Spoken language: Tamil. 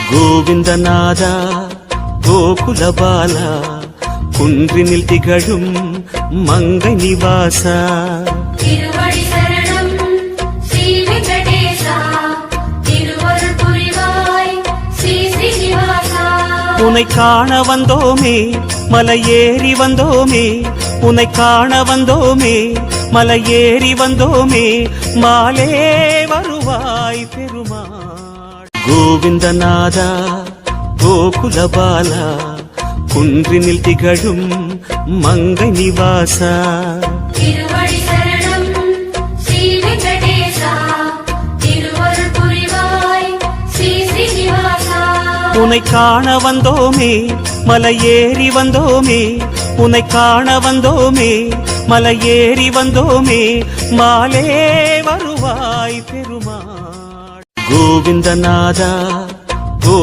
கோவிந்தநாத கோகுலபால குன்றினில் திகழும் மங்கை நிவாசா திருவடி சரணம் ஸ்ரீ வெங்கடேசா திருவருள் புரிவாய் ஸ்ரீ ஸ்ரீனிவாசா உன்னை காண வந்தோமே மலையேறி வந்தோமே உன்னை காண வந்தோமே மலையேறி வந்தோமே மாலே வருவாய் பெருமாள் கோவிந்தநாத கோகுலபால குன்றினில் திகழும் மங்கை நிவாசா திருவடி சரணம் ஸ்ரீ வெங்கடேசா திருவருள் புரிவாய் ஸ்ரீ ஸ்ரீனிவாசா உன்னை காண வந்தோமே மலையேறி வந்தோமே உன்னை காண வந்தோமே மலையேறி வந்தோமே மாலே வருவாய் பெருமாள் கோவிந்தநாத